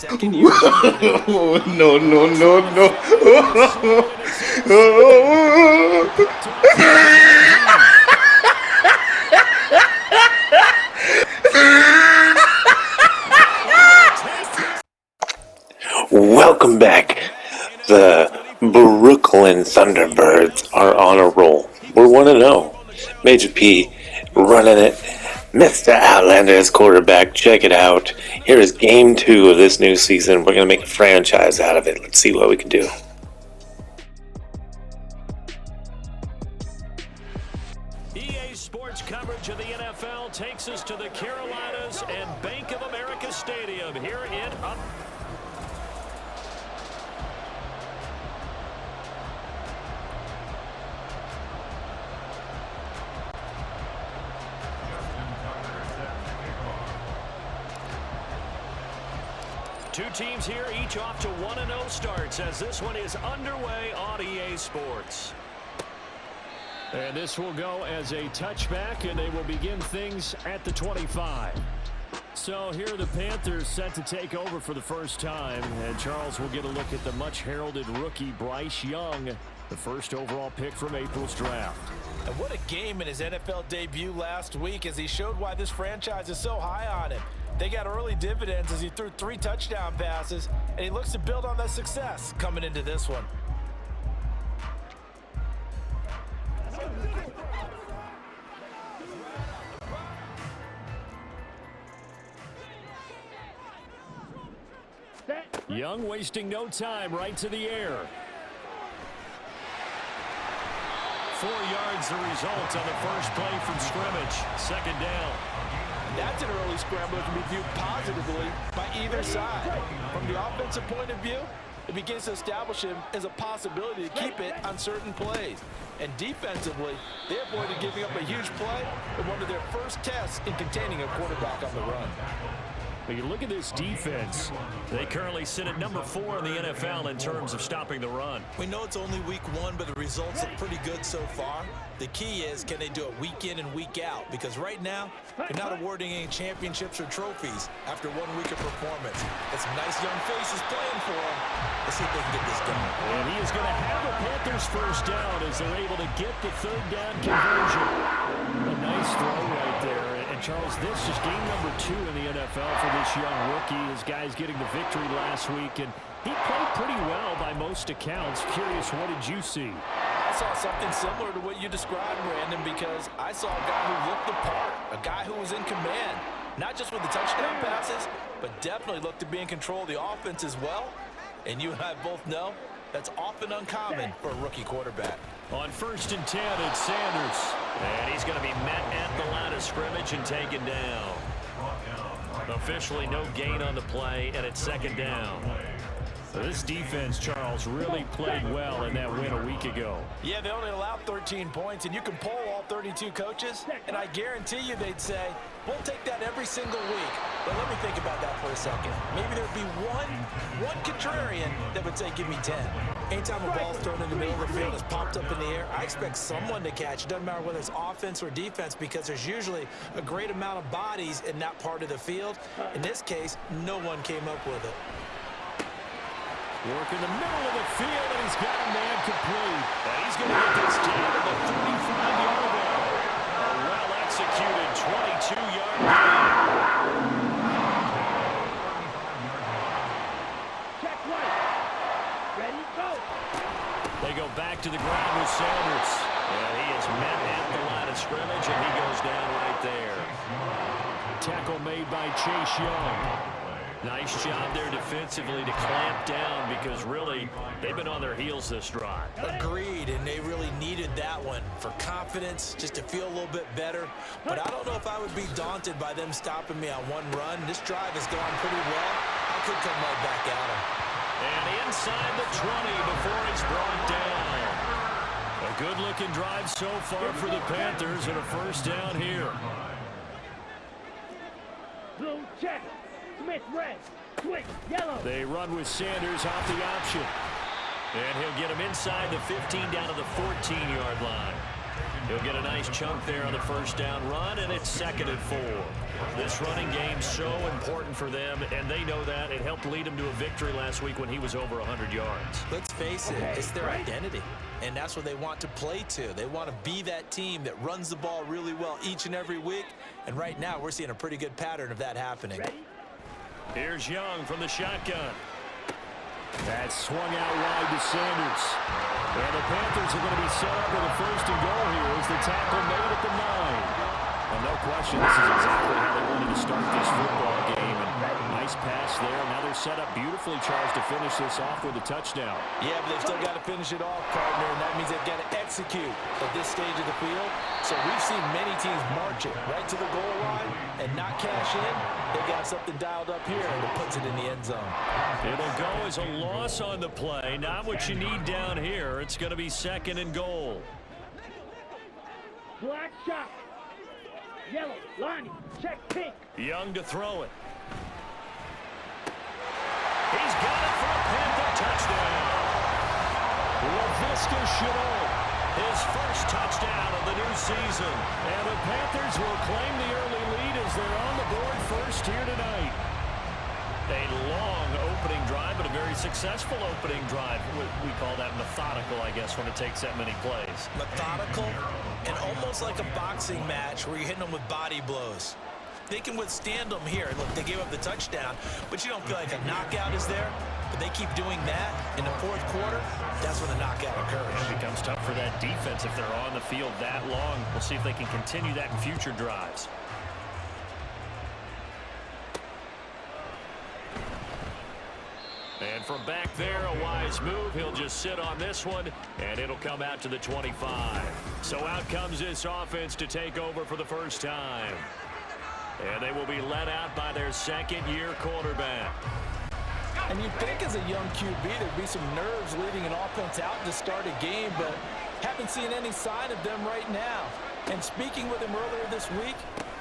second year. No, no, no, no. Welcome back. The Brooklyn Thunderbirds are on a roll. We're 1-0. Major P running it. Mr. Outlander as quarterback. Check it out. Here is game 2 of this new season. We're going to make a franchise out of it. Let's see what we can do. EA Sports coverage of the NFL takes us to the Carolinas and Bank of America Stadium here in Two teams here, each off to 1-0 starts as this one is underway on EA Sports. And this will go as a touchback, and they will begin things at the 25. So here the Panthers set to take over for the first time, and Charles will get a look at the much-heralded rookie Bryce Young, the first overall pick from April's draft. And what a game in his NFL debut last week as he showed why this franchise is so high on him. They got early dividends as he threw 3 touchdown passes, and he looks to build on that success coming into this one. Young wasting no time, right to the air. 4 yards the result on the first play from scrimmage. Second down. That's an early scramble that can be viewed positively by either side. From the offensive point of view, it begins to establish him as a possibility to keep it on certain plays. And defensively, they avoided giving up a huge play in one of their first tests in containing a quarterback on the run. When you look at this defense, they currently sit at number 4 in the NFL in terms of stopping the run. We know it's only week 1, but the results look pretty good so far. The key is, can they do it week in and week out? Because right now, they're not awarding any championships or trophies after 1 week of performance. Got some nice young faces playing for them. Let's see if they can get this going. And he is going to have a Panthers first down as they're able to get the 3rd down conversion. A nice throw right there. And Charles, this is game number 2 in the NFL for this young rookie. His guys getting the victory last week, and he played pretty well by most accounts. Curious, what did you see? I saw something similar to what you described, Brandon, because I saw a guy who looked the part, a guy who was in command, not just with the touchdown passes, but definitely looked to be in control of the offense as well. And you and I both know that's often uncommon for a rookie quarterback. On 1st and 10, it's Sanders. And he's going to be met at the line of scrimmage and taken down. Officially no gain on the play, and it's 2nd down. So this defense, Charles, really played well in that win a week ago. Yeah, they only allowed 13 points, and you can poll all 32 coaches, and I guarantee you they'd say, we'll take that every single week. But let me think about that for a second. Maybe there'd be one contrarian that would say, give me 10. Anytime a ball's thrown in the middle of the field, it's popped up in the air, I expect someone to catch. It doesn't matter whether it's offense or defense, because there's usually a great amount of bodies in that part of the field. In this case, no one came up with it. Work in the middle of the field, and he's got a man complete. And he's going to get this down to the 35-yard line. A well-executed 22-yard play. Check right. Ready, go. They go back to the ground with Sanders. And he is met at the line of scrimmage, and he goes down right there. Tackle made by Chase Young. Nice job there defensively to clamp down, because really they've been on their heels this drive. Agreed, and they really needed that one for confidence, just to feel a little bit better. But I don't know if I would be daunted by them stopping me on one run. This drive has gone pretty well. I could come right back at them. And inside the 20 before he's brought down. A good-looking drive so far for the Panthers, and a first down here. Blue check. Smith red. Switch yellow. They run with Sanders off the option. And he'll get him inside the 15 down to the 14-yard line. He'll get a nice chunk there on the first down run, and it's 2nd and 4. This running game's so important for them, and they know that. It helped lead them to a victory last week when he was over 100 yards. Let's face it, it's their identity, and that's what they want to play to. They want to be that team that runs the ball really well each and every week, and right now we're seeing a pretty good pattern of that happening. Here's Young from the shotgun. That's swung out wide to Sanders. And the Panthers are going to be set up with a 1st and goal here as the tackle made at the 9. And no question, this is exactly how they wanted to start this football game. And nice pass there. Now they're set up beautifully, Charles, to finish this off with a touchdown. Yeah, but they've still got to finish it off, partner, and that means they've got to execute at this stage of the field. So we've seen many teams march it right to the goal line and not cash in. They got something dialed up here, and it puts it in the end zone. It'll go as a loss on the play. Not what you need down here. It's going to be 2nd and goal. Black shot. Yellow, line, check, pink. Young to throw it. He's got it for a Panther touchdown. Laviska Shenault, his first touchdown of the new season. And the Panthers will claim the early lead as they're on the board first here tonight. A long opening drive, but a very successful opening drive. We call that methodical, I guess, when it takes that many plays. Methodical and almost like a boxing match where you're hitting them with body blows. They can withstand them here. Look, they gave up the touchdown, but you don't feel like a knockout is there. But they keep doing that in the 4th quarter. That's when the knockout occurs. It becomes tough for that defense if they're on the field that long. We'll see if they can continue that in future drives. And from back there, a wise move. He'll just sit on this one, and it'll come out to the 25. So out comes this offense to take over for the first time. And they will be led out by their 2nd-year quarterback. And you'd think as a young QB there'd be some nerves leading an offense out to start a game, but haven't seen any sign of them right now. And speaking with him earlier this week,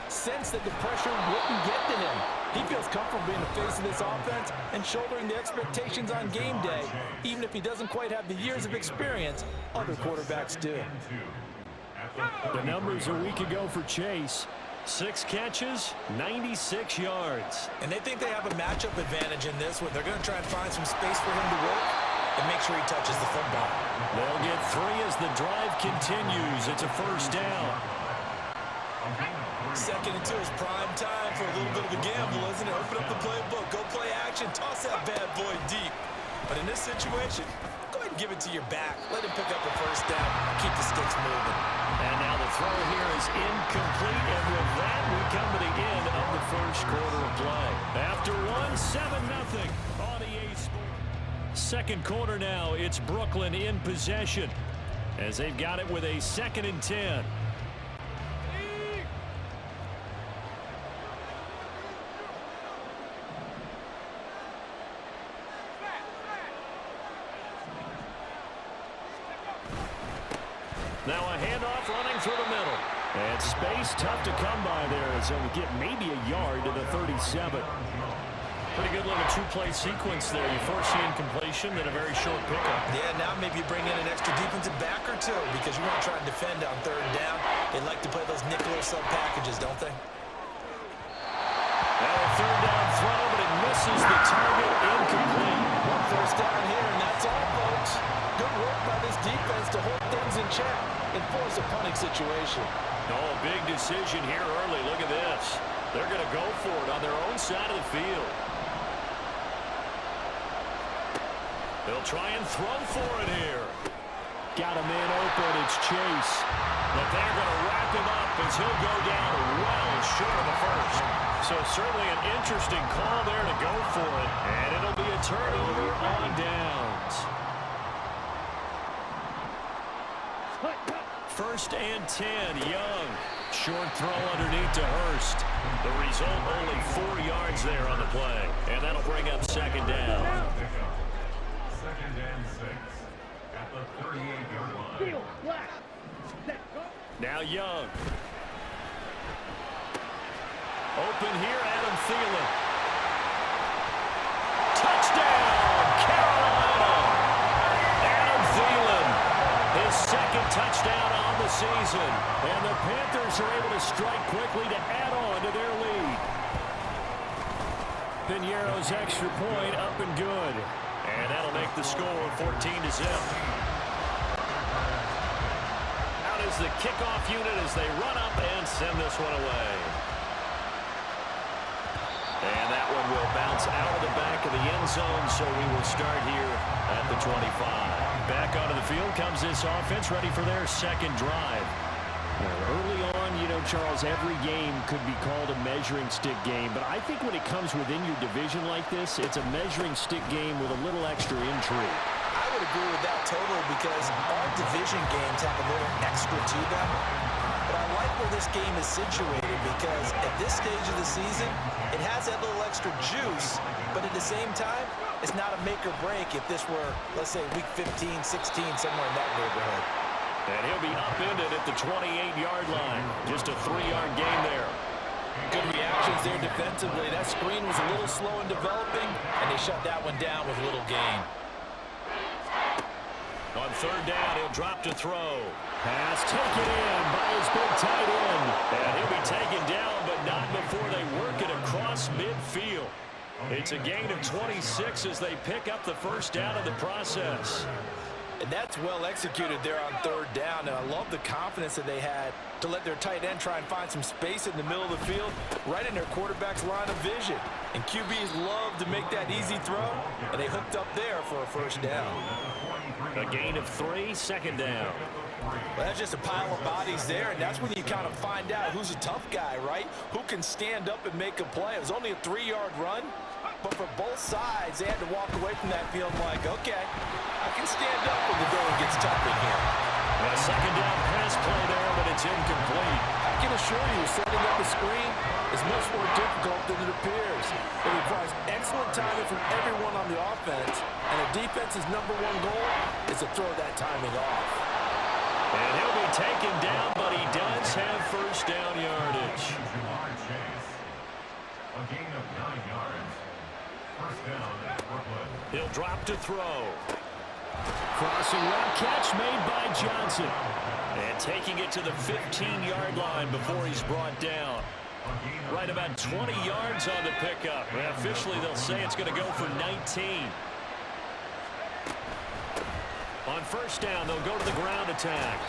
sensed that the pressure wouldn't get to him. He feels comfortable being the face of this offense and shouldering the expectations on game day, even if he doesn't quite have the years of experience other quarterbacks do. The numbers a week ago for Chase. 6 catches, 96 yards. And they think they have a matchup advantage in this one. They're going to try and find some space for him to work and make sure he touches the football. They'll get 3 as the drive continues. It's a 1st down. 2nd and 2 is prime time for a little bit of a gamble, isn't it? Open up the playbook, go play action, toss that bad boy deep. But in this situation, go ahead and give it to your back. Let him pick up the 1st down, keep the sticks moving. And now the throw here is incomplete, and with that, we come to the end of the 1st quarter of play. After 7-0 on EA Sports. 2nd quarter now, it's Brooklyn in possession as they've got it with a 2nd and 10. Now a handoff running through the middle. And space tough to come by there as they'll get maybe a yard to the 37. Pretty good little 2-play sequence there. You force the incompletion, then a very short pickup. Yeah, now maybe you bring in an extra defensive back or two because you want to try and defend on 3rd down. They like to play those nickel or sub packages, don't they? Now a 3rd down throw, but it misses the target. Incomplete. 1st down here, and that's all, folks. Good work by this defense to hold things in check and force a punting situation. Oh, big decision here early. Look at this. They're going to go for it on their own side of the field. They'll try and throw for it here. Got a man open. It's Chase. But they're going to wrap him up as he'll go down well short of the 1st. So certainly an interesting call there to go for it. And it'll be a turnover on downs. 1st and 10, Young. Short throw underneath to Hurst. The result, only 4 yards there on the play. And that'll bring up 2nd down. 2nd and 6 at the 38-yard line. Now Young. Open here, Adam Thielen. Touchdown, Carolina! Adam Thielen, his 2nd touchdown on the season. Johnson. And the Panthers are able to strike quickly to add on to their lead. Piñeiro's extra point up and good. And that'll make the score 14-0. Out is the kickoff unit as they run up and send this one away. And that one will bounce out of the back of the end zone, so we will start here at the 25. Back onto the field comes this offense, ready for their second drive. Early on, you know, Charles, every game could be called a measuring stick game, but I think when it comes within your division like this, it's a measuring stick game with a little extra intrigue. I would agree with that totally because our division games have a little extra to them. But I like where this game is situated because at this stage of the season, it has that little extra juice, but at the same time, it's not a make or break if this were, let's say, week 15, 16, somewhere in that neighborhood. And he'll be upended at the 28-yard line. Just a 3-yard gain there. Good reactions there defensively. That screen was a little slow in developing, and they shut that one down with little gain. On third down, he'll drop to throw. Pass taken in by his big tight end. And he'll be taken down, but not before they work it across midfield. It's a gain of 26 as they pick up the first down in the process. And that's well executed there on third down. And I love the confidence that they had to let their tight end try and find some space in the middle of the field, right in their quarterback's line of vision. And QBs love to make that easy throw, and they hooked up there for a first down. A gain of 3, second down. Well, that's just a pile of bodies there, and that's when you kind of find out who's a tough guy, right? Who can stand up and make a play. It was only a 3-yard run, but for both sides, they had to walk away from that field like, okay, I can stand up when the going gets tough in here. A second down pass play there, but it's incomplete. I can assure you, setting up a screen is much more difficult than it appears. It requires excellent timing from everyone on the offense, and a defense's #1 goal is to throw that timing off. And he'll be taken down, but he does have first down yardage. Jamal Chase, a gain of 9 yards. First down at Brooklyn. He'll drop to throw. Crossing route catch made by Johnson. And taking it to the 15-yard line before he's brought down. Right about 20 yards on the pickup. And officially, they'll say it's going to go for 19. On first down, they'll go to the ground attack.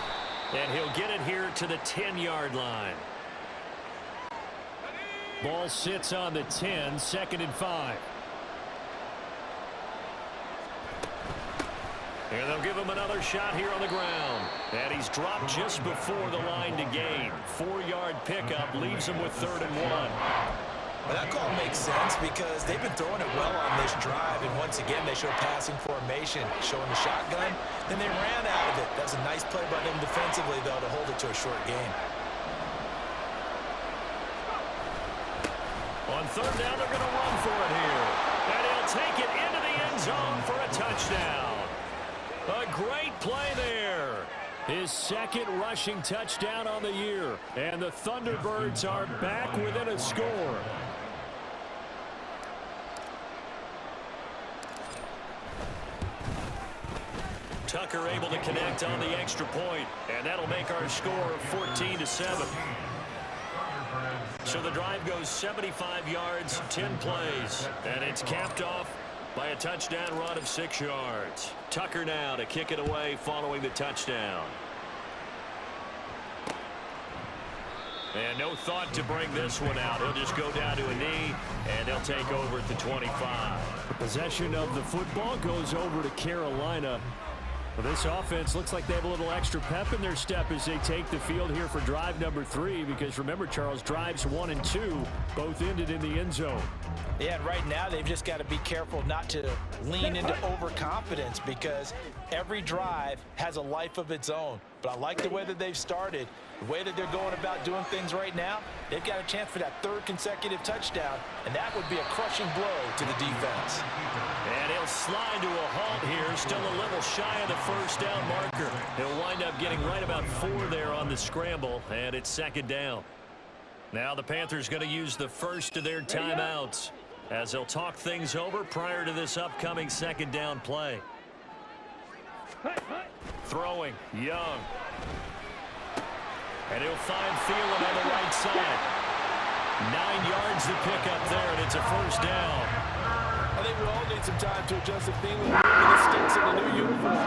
And he'll get it here to the 10-yard line. Ball sits on the 10, 2nd and 5. And they'll give him another shot here on the ground. And he's dropped just before the line to gain. 4-yard pickup leaves him with 3rd and 1. Well, that call makes sense because they've been throwing it well on this drive, and once again they show passing formation, showing the shotgun. Then they ran out of it. That was a nice play by them defensively, though, to hold it to a short game. On third down, they're going to run for it here. And he'll take it into the end zone for a touchdown. A great play there. His 2nd rushing touchdown on the year. And the Thunderbirds are back within a score. Tucker able to connect on the extra point. And that'll make our score 14-7. So the drive goes 75 yards, 10 plays. And it's capped off by a touchdown run of 6 yards. Tucker now to kick it away following the touchdown. And no thought to bring this one out. He'll just go down to a knee, and they'll take over at the 25. The possession of the football goes over to Carolina. Well, this offense looks like they have a little extra pep in their step as they take the field here for drive number 3, because remember, Charles, drives 1 and 2 both ended in the end zone. Yeah, and right now they've just got to be careful not to lean into overconfidence because every drive has a life of its own. But I like the way that they've started, the way that they're going about doing things right now. They've got a chance for that 3rd consecutive touchdown, and that would be a crushing blow to the defense. And he'll slide to a halt here, still a little shy of the first down marker. He'll wind up getting right about 4 there on the scramble, and it's 2nd down. Now the Panthers going to use the first of their timeouts as they'll talk things over prior to this upcoming 2nd down play. Throwing, Young. And he'll find Thielen on the right side. 9 yards to pick up there, and it's a first down. I think we all need some time to adjust to Thielen with the sticks in the new uniform.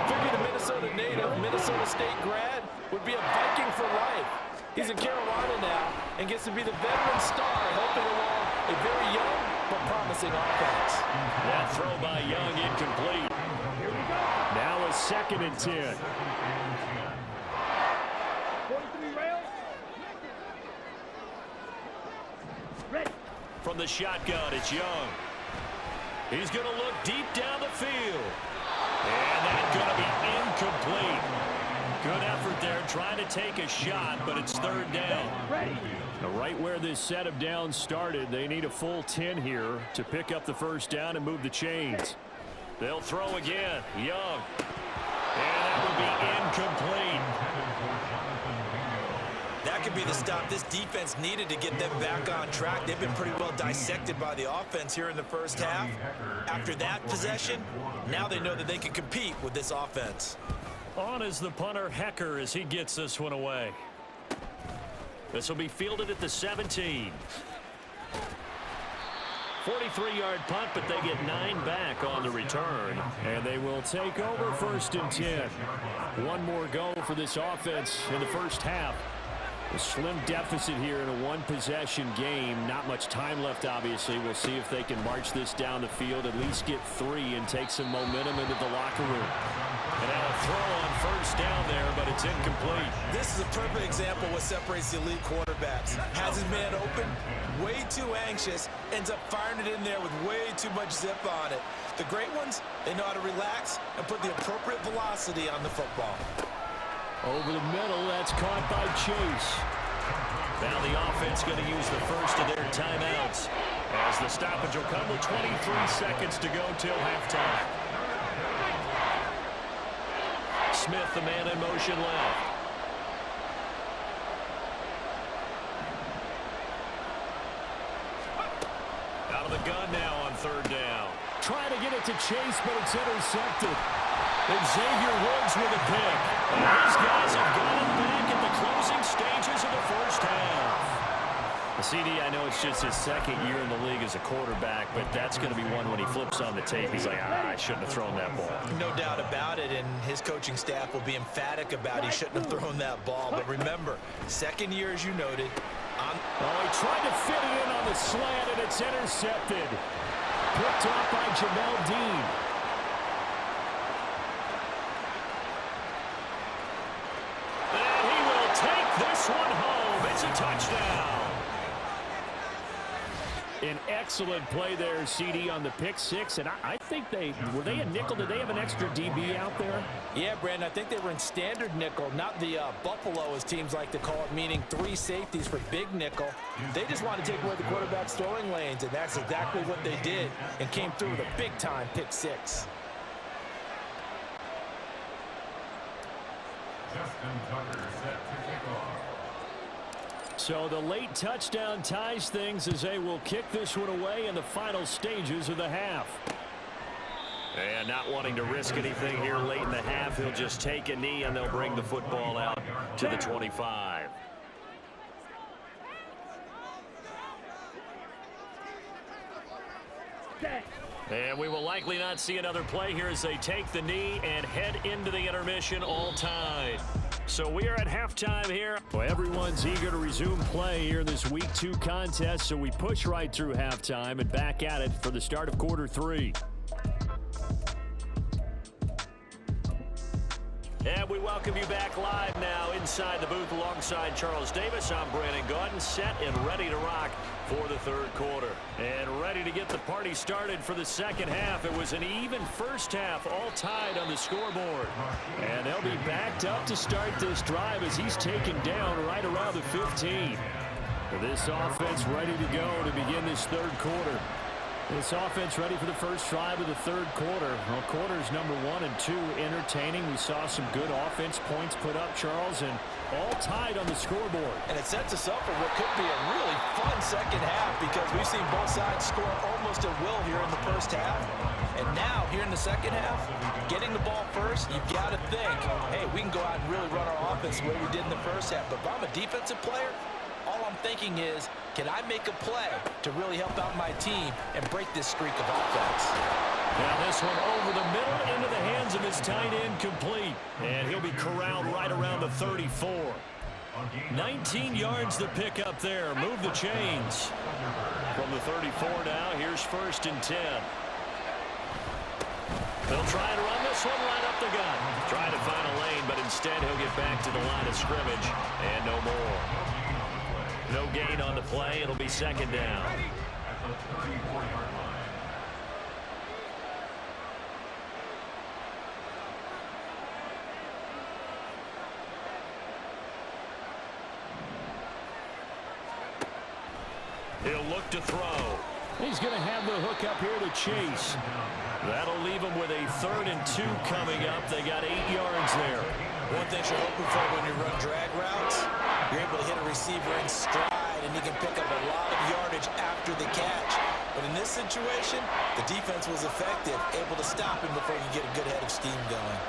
Figure the Minnesota native, Minnesota State grad, would be a Viking for life. He's in Carolina now and gets to be the veteran star, helping along a very young but promising offense. That throw by Young incomplete. Now a 2nd and 10. 43 rails. Ready. From the shotgun, it's Young. He's going to look deep down the field. And that's going to be incomplete. Good effort there, trying to take a shot, but it's 3rd down. Right where this set of downs started, they need a full 10 here to pick up the first down and move the chains. They'll throw again. Young. And that will be incomplete. That could be the stop this defense needed to get them back on track. They've been pretty well dissected by the offense here in the first half. After that possession, now they know that they can compete with this offense. On is the punter, Hecker, as he gets this one away. This will be fielded at the 17. 43-yard punt, but they get 9 back on the return. And they will take over 1st and 10. One more go for this offense in the first half. A slim deficit here in a one-possession game. Not much time left, obviously. We'll see if they can march this down the field, at least get 3 and take some momentum into the locker room. And now a throw on 1st down there, but it's incomplete. This is a perfect example of what separates the elite quarterbacks. Has his man open, way too anxious, ends up firing it in there with way too much zip on it. The great ones, they know how to relax and put the appropriate velocity on the football. Over the middle, that's caught by Chase. Now the offense going to use the first of their timeouts, as the stoppage will come with 23 seconds to go till halftime. Smith, the man in motion left. Out of the gun now on 3rd down. Trying to get it to Chase, but it's intercepted. And Xavier Woods with a pick. And these guys have got him back at the closing stages of the first half. CD, I know it's just his 2nd year in the league as a quarterback, but that's going to be one when he flips on the tape. He's like, I shouldn't have thrown that ball. No doubt about it, and his coaching staff will be emphatic about he shouldn't have thrown that ball. But remember, 2nd year, as you noted. He tried to fit it in on the slant, and it's intercepted. Picked off by Jamal Dean. And he will take this one home. It's a touchdown. An excellent play there, CD, on the pick 6. And I think were they a nickel? Did they have an extra DB out there? Yeah, Brandon, I think they were in standard nickel, not the Buffalo, as teams like to call it, meaning 3 safeties for big nickel. They just want to take away the quarterback's throwing lanes, and that's exactly what they did, and came through with a big-time pick 6. Justin Tucker set to kick off. So the late touchdown ties things as they will kick this one away in the final stages of the half. And not wanting to risk anything here late in the half, he'll just take a knee and they'll bring the football out to the 25. And we will likely not see another play here as they take the knee and head into the intermission, all tied. So we are at halftime here. Well, everyone's eager to resume play here in this Week 2 contest, so we push right through halftime and back at it for the start of quarter 3. And we welcome you back live now inside the booth alongside Charles Davis. I'm Brandon Gaudin, set and ready to rock for the 3rd quarter. And ready to get the party started for the 2nd half. It was an even first half, all tied on the scoreboard. And they'll be backed up to start this drive as he's taken down right around the 15. This offense ready to go to begin this 3rd quarter. This offense ready for the first drive of the 3rd quarter. Well, quarters number 1 and 2 entertaining. We saw some good offense points put up, Charles, and all tied on the scoreboard. And it sets us up for what could be a really fun 2nd half because we've seen both sides score almost at will here in the first half. And now, here in the second half, getting the ball first, you've got to think, hey, we can go out and really run our offense the way we did in the first half. But if I'm a defensive player, all I'm thinking is, can I make a play to really help out my team and break this streak of offense? Now this one over the middle into the hands of his tight end, complete. And he'll be corralled right around the 34. 19 yards to pick up there. Move the chains. From the 34 now, here's 1st and 10. They'll try and run this one right up the gut. Try to find a lane, but instead he'll get back to the line of scrimmage. And no more. No gain on the play. It'll be 2nd down. He'll look to throw. He's going to have the hook up here to Chase. That'll leave him with a 3rd and 2 coming up. They got 8 yards there. One thing you're hoping for when you run drag routes, you're able to hit a receiver in stride, and he can pick up a lot of yardage after the catch. But in this situation, the defense was effective, able to stop him before you get a good head of steam going.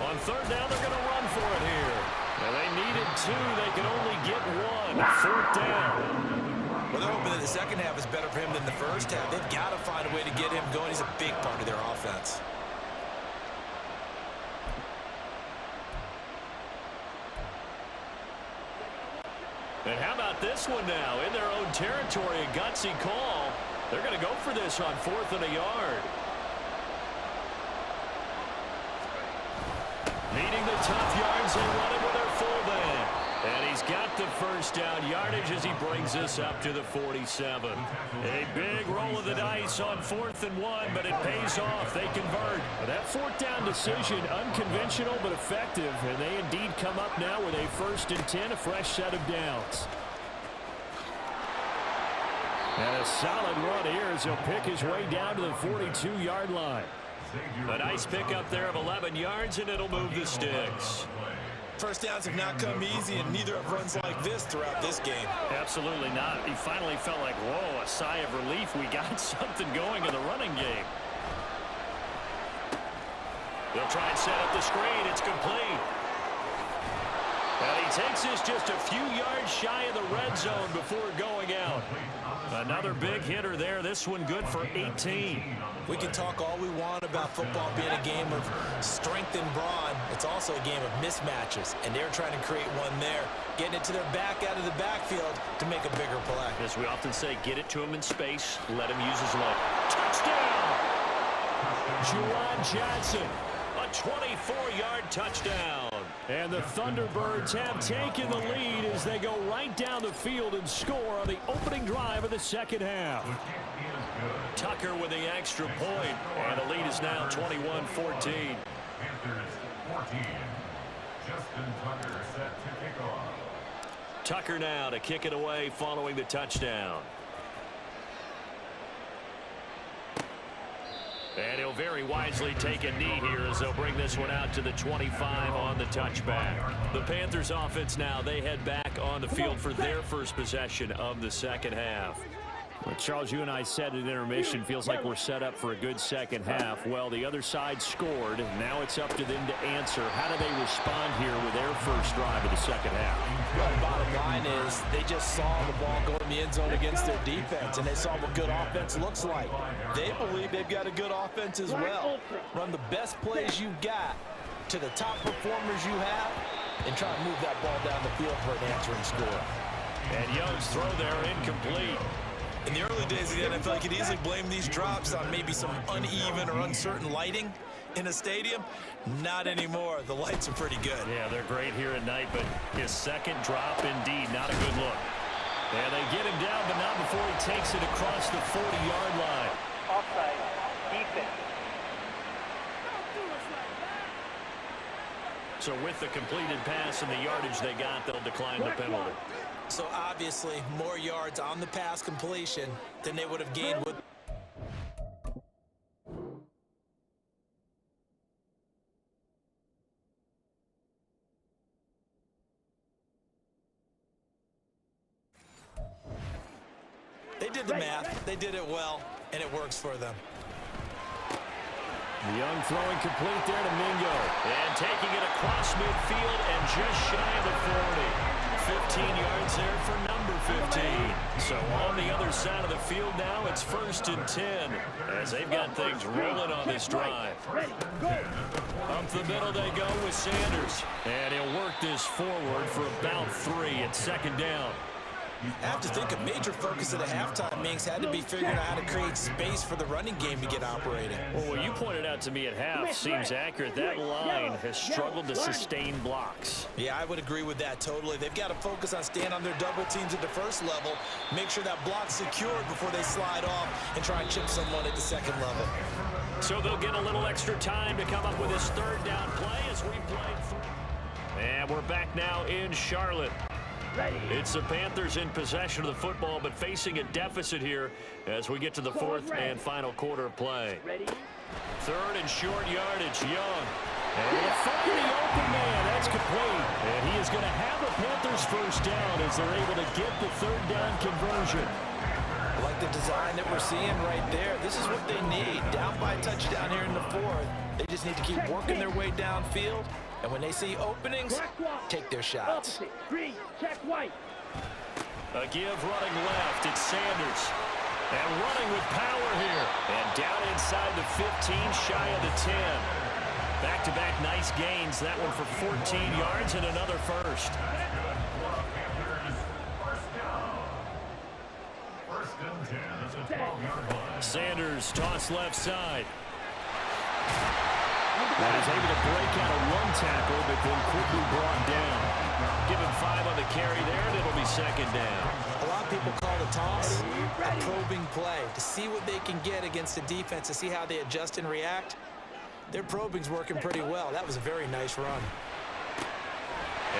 On 3rd down, they're going to run for it here. Now they needed 2. They could only get 1. 4th down. Well, they're hoping that the second half is better for him than the first half. They've got to find a way to get him going. He's a big part of their offense. And how about this one now? In their own territory, a gutsy call. They're going to go for this on 4th and a yard. Needing the tough yards, they run it with their fullback. And he's got the 1st down yardage as he brings us up to the 47. A big roll of the dice on 4th and 1, but it pays off. They convert. That 4th down decision, unconventional but effective, and they indeed come up now with a 1st and 10, a fresh set of downs. And a solid run here as he'll pick his way down to the 42-yard line. A nice pickup there of 11 yards, and it'll move the sticks. First downs have not come easy, and neither have runs like this throughout this game. Absolutely not. He finally felt like, whoa, a sigh of relief. We got something going in the running game. They'll try and set up the screen. It's complete. And he takes this just a few yards shy of the red zone before going out. Another big hitter there. This one good for 18. We can talk all we want about football being a game of strength and brawn. It's also a game of mismatches, and they're trying to create one there, getting it to their back out of the backfield to make a bigger play. As we often say, get it to him in space, let him use his leg. Touchdown! Juwan Johnson, a 24-yard touchdown. And the Thunderbirds have taken the lead as they go right down the field and score on the opening drive of the second half. Tucker with the extra point, and the lead is now 21-14. Panthers 14. Justin Tucker set to kick off. Tucker now to kick it away following the touchdown. And he'll very wisely take a knee here as they'll bring this one out to the 25 on the touchback. The Panthers offense now, they head back on the field for their first possession of the second half. Well, Charles, you and I said at intermission, feels like we're set up for a good second half. Well, the other side scored. Now it's up to them to answer. How do they respond here with their first drive of the second half? Well, the bottom line is they just saw the ball go in the end zone against their defense, and they saw what good offense looks like. They believe they've got a good offense as well. Run the best plays you've got to the top performers you have, and try to move that ball down the field for an answering score. And Young's throw there incomplete. In the early days of the NFL, you could easily blame these drops on maybe some uneven or uncertain lighting in a stadium. Not anymore. The lights are pretty good. Yeah, they're great here at night, but his second drop, indeed, not a good look. And they get him down, but not before he takes it across the 40-yard line. Offside. Defense. So with the completed pass and the yardage they got, they'll decline the penalty. So obviously, more yards on the pass completion than they would have gained with. They did the math. They did it well, and it works for them. Young throwing complete there to Mingo. And taking it across midfield and just shy of the 40. 15 yards there for number 15. So on the other side of the field now, it's 1st and 10 as they've got things rolling on this drive. Up the middle they go with Sanders. And he'll work this forward for about 3 at 2nd down. I have to think a major focus of the halftime, Minks, had to be figuring out how to create space for the running game to get operating. Well, what you pointed out to me at half seems accurate. That line has struggled to sustain blocks. Yeah, I would agree with that totally. They've got to focus on staying on their double teams at the first level, make sure that block's secured before they slide off and try and chip someone at the 2nd level. So they'll get a little extra time to come up with this 3rd down play as we play through. And we're back now in Charlotte. It's the Panthers in possession of the football, but facing a deficit here as we get to the 4th and final quarter of play. 3rd and short yardage, Young. And he'll find the open man. That's complete. And he is going to have the Panthers 1st down as they're able to get the 3rd down conversion. I like the design that we're seeing right there. This is what they need. Down by a touchdown here in the 4th. They just need to keep working their way downfield. And when they see openings, take their shots. Green, check white. A give running left. It's Sanders. And running with power here. And down inside the 15, shy of the 10. Back-to-back nice gains. That one for 14 yards and another 1st. Sanders toss left side. And is able to break out of 1 tackle, but then quickly brought down. Give him 5 on the carry there, and it'll be 2nd down. A lot of people call the toss a probing play to see what they can get against the defense, to see how they adjust and react. Their probing's working pretty well. That was a very nice run.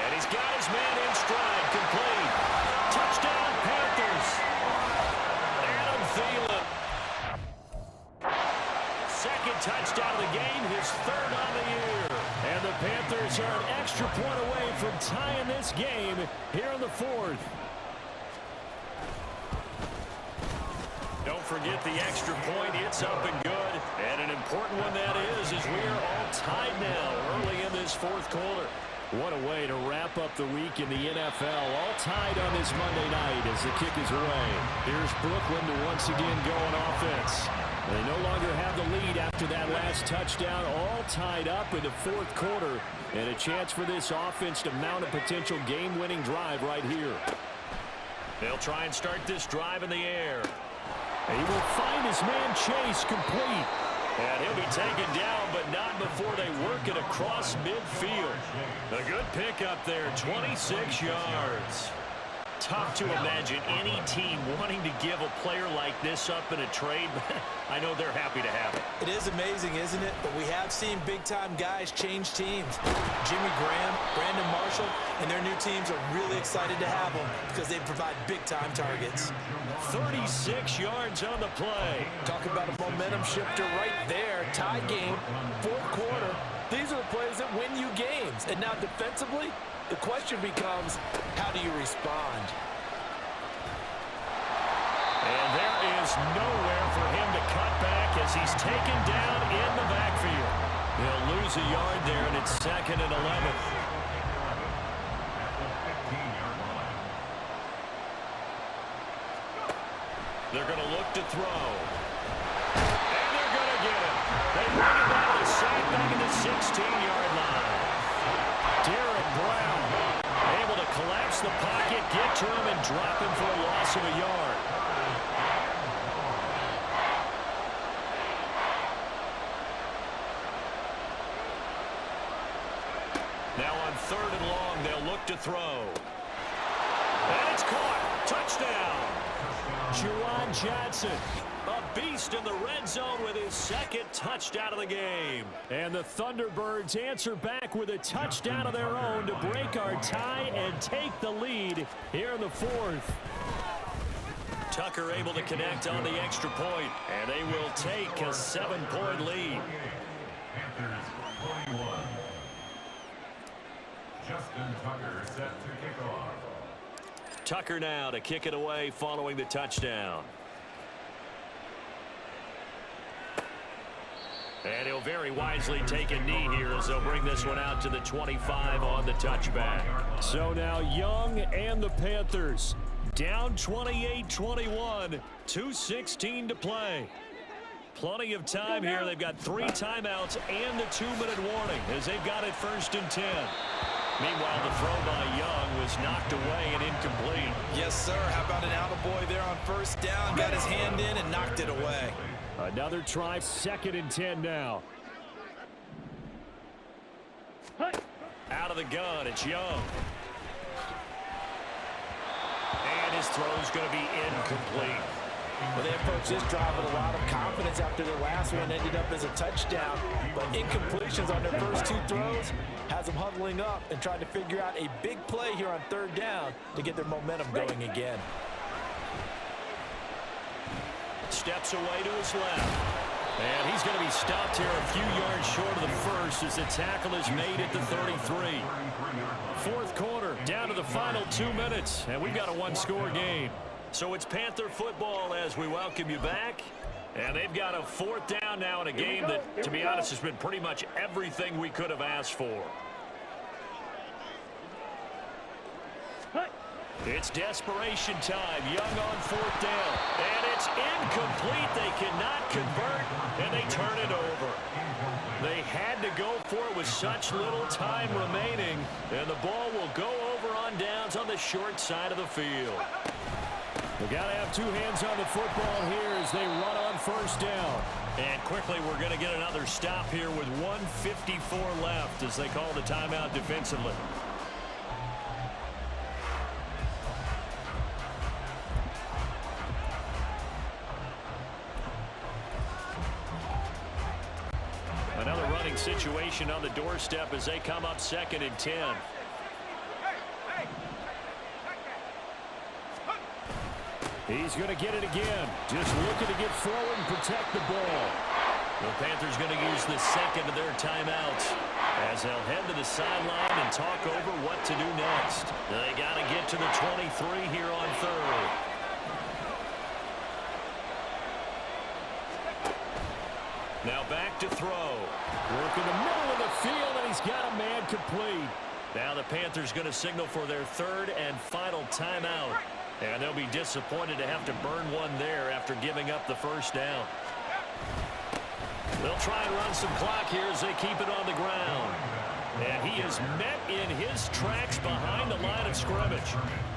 And he's got his man in stride, complete. Touchdown, Panthers. Adam Thielen. 2nd touchdown of the game, his 3rd on the year. And the Panthers are an extra point away from tying this game here in the 4th. Don't forget the extra point. It's up and good. And an important one that is as we are all tied now early in this 4th quarter. What a way to wrap up the week in the NFL. All tied on this Monday night as the kick is away. Here's Brooklyn to once again go on offense. They no longer have the lead after that last touchdown. All tied up in the 4th quarter. And a chance for this offense to mount a potential game-winning drive right here. They'll try and start this drive in the air. He will find his man Chase complete. And he'll be taken down, but not before they work it across midfield. A good pickup there, 26 yards. Tough to imagine any team wanting to give a player like this up in a trade, but I know they're happy to have it. It is amazing, isn't it? But we have seen big-time guys change teams. Jimmy Graham, Brandon Marshall, and their new teams are really excited to have them because they provide big-time targets. 36 yards on the play. Talk about a momentum shifter right there. Tie game, 4th quarter. These are the plays that win you games. And now defensively, the question becomes, how do you respond? And there is nowhere for him to cut back as he's taken down in the backfield. He'll lose a yard there, and it's 2nd and 11. They're going to look to throw. And they're going to get him. They bring it down to sack back at the 16-yard line. Derek Brown able to collapse the pocket, get to him, and drop him for a loss of a yard. Now on 3rd and long, they'll look to throw. And it's caught. Touchdown. Juwan Johnson, a beast in the red zone with his 2nd touchdown of the game. And the Thunderbirds answer back with a touchdown of their own to break our tie and take the lead here in the 4th. Tucker able to connect on the extra point, and they will take a 7-point lead. Panthers 41. Justin Tucker set to kick off. Tucker now to kick it away following the touchdown. And he'll very wisely take a knee here as they'll bring this one out to the 25 on the touchback. So now Young and the Panthers down 28-21, 2:16 to play. Plenty of time here. They've got 3 timeouts and the 2-minute warning as they've got it 1st and 10. Meanwhile, the throw by Young was knocked away and incomplete. Yes, sir. How about an attaboy there on 1st down? Got his hand in and knocked it away. Another try, 2nd and 10 now. Out of the gun, it's Young. And his throw's going to be incomplete. Well, they approached this drive with a lot of confidence after their last one ended up as a touchdown. But incompletions on their first 2 throws has them huddling up and trying to figure out a big play here on 3rd down to get their momentum going again. Steps away to his left. And he's going to be stopped here a few yards short of the first as the tackle is made at the 33. 4th quarter, down to the final 2 minutes, and we've got a 1-score game. So it's Panther football as we welcome you back. And they've got a 4th down now in a game that, to be honest, has been pretty much everything we could have asked for. It's desperation time. Young on 4th down. And it's incomplete. They cannot convert, and they turn it over. They had to go for it with such little time remaining, and the ball will go over on downs on the short side of the field. They got to have 2 hands on the football here as they run on 1st down. And quickly, we're going to get another stop here with 1:54 left as they call the timeout defensively. Another running situation on the doorstep as they come up 2nd and 10. He's going to get it again. Just looking to get forward and protect the ball. The Panthers going to use the 2nd of their timeouts as they'll head to the sideline and talk over what to do next. They got to get to the 23 here on 3rd. Now back to throw. Work in the middle of the field, and he's got a man complete. Now the Panthers going to signal for their 3rd and final timeout. And they'll be disappointed to have to burn one there after giving up the 1st down. They'll try and run some clock here as they keep it on the ground. And he is met in his tracks behind the line of scrimmage.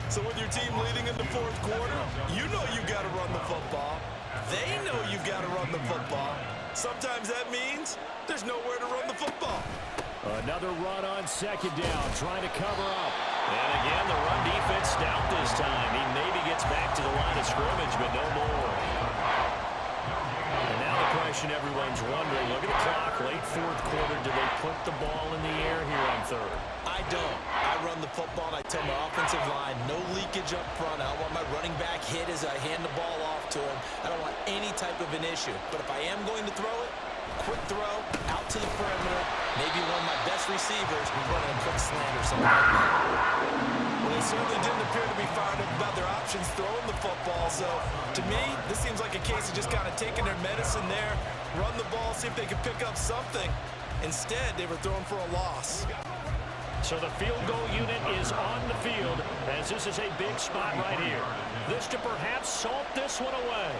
So with your team leading in the 4th quarter, you know you've got to run the football. They know you've got to run the football. Sometimes that means there's nowhere to run the football. Another run on 2nd down, trying to cover up. And again, the run defense stout this time. He maybe gets back to the line of scrimmage, but no more. And now the question everyone's wondering, look at the clock, late 4th quarter. Do they put the ball in the air here on 3rd? I don't. I run the football, and I tell my offensive line, no leakage up front. I don't want my running back hit as I hand the ball off to him. I don't want any type of an issue. But if I am going to throw it, quick throw, out to the perimeter, maybe one of my best receivers running a quick slant or something like that. Well, they certainly didn't appear to be fired up about their options throwing the football. So, to me, this seems like a case of just kind of taking their medicine there, run the ball, see if they can pick up something. Instead, they were throwing for a loss. So the field goal unit is on the field as this is a big spot right here. This to perhaps salt this one away.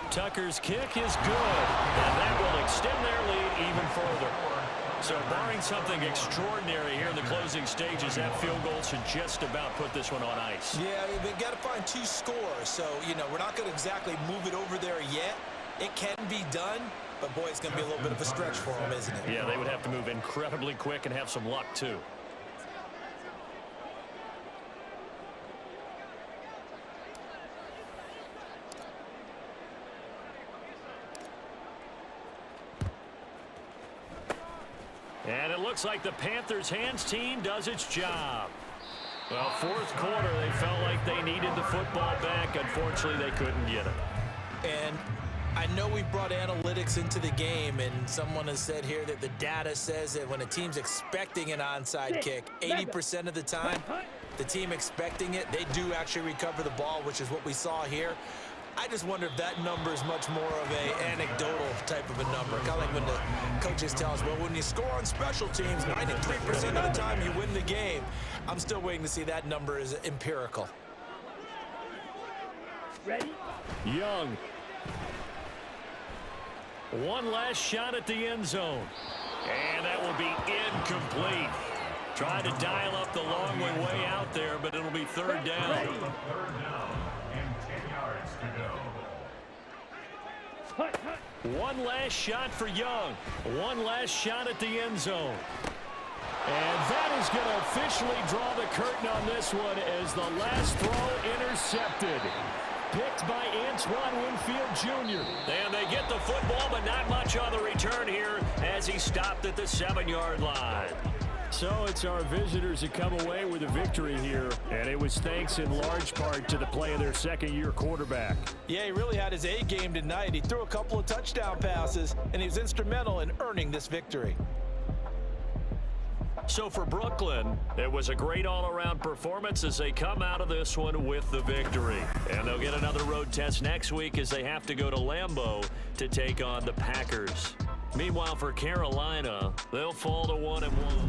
Tucker's kick is good, and that will extend their lead even further. So barring something extraordinary here in the closing stages, that field goal should just about put this one on ice. Yeah, they've got to find 2 scores. So, you know, we're not going to exactly move it over there yet. It can be done, but boy, it's going to be a little bit of a stretch for them, isn't it? Yeah, they would have to move incredibly quick and have some luck, too. And it looks like the Panthers' hands team does its job. Well, 4th quarter, they felt like they needed the football back. Unfortunately, they couldn't get it. And I know we've brought analytics into the game, and someone has said here that the data says that when a team's expecting an onside kick, 80% of the time, the team expecting it, they do actually recover the ball, which is what we saw here. I just wonder if that number is much more of a anecdotal type of a number. Kind of like when the coaches tell us, well, when you score on special teams, 93% of the time you win the game. I'm still waiting to see that number is empirical. Ready? Young. One last shot at the end zone. And that will be incomplete. Trying to dial up the long way out there, but it'll be third down. Third down and 10 yards to go. One last shot for Young. One last shot at the end zone. And that is going to officially draw the curtain on this one as the last throw intercepted. Picked by Antoine Winfield Jr. And they get the football, but not much on the return here as he stopped at the 7-yard line. So it's our visitors that come away with a victory here, and it was thanks in large part to the play of their second-year quarterback. Yeah, he really had his A game tonight. He threw a couple of touchdown passes, and he was instrumental in earning this victory. So for Brooklyn, it was a great all-around performance as they come out of this one with the victory. And they'll get another road test next week as they have to go to Lambeau to take on the Packers. Meanwhile, for Carolina, they'll fall to 1-1.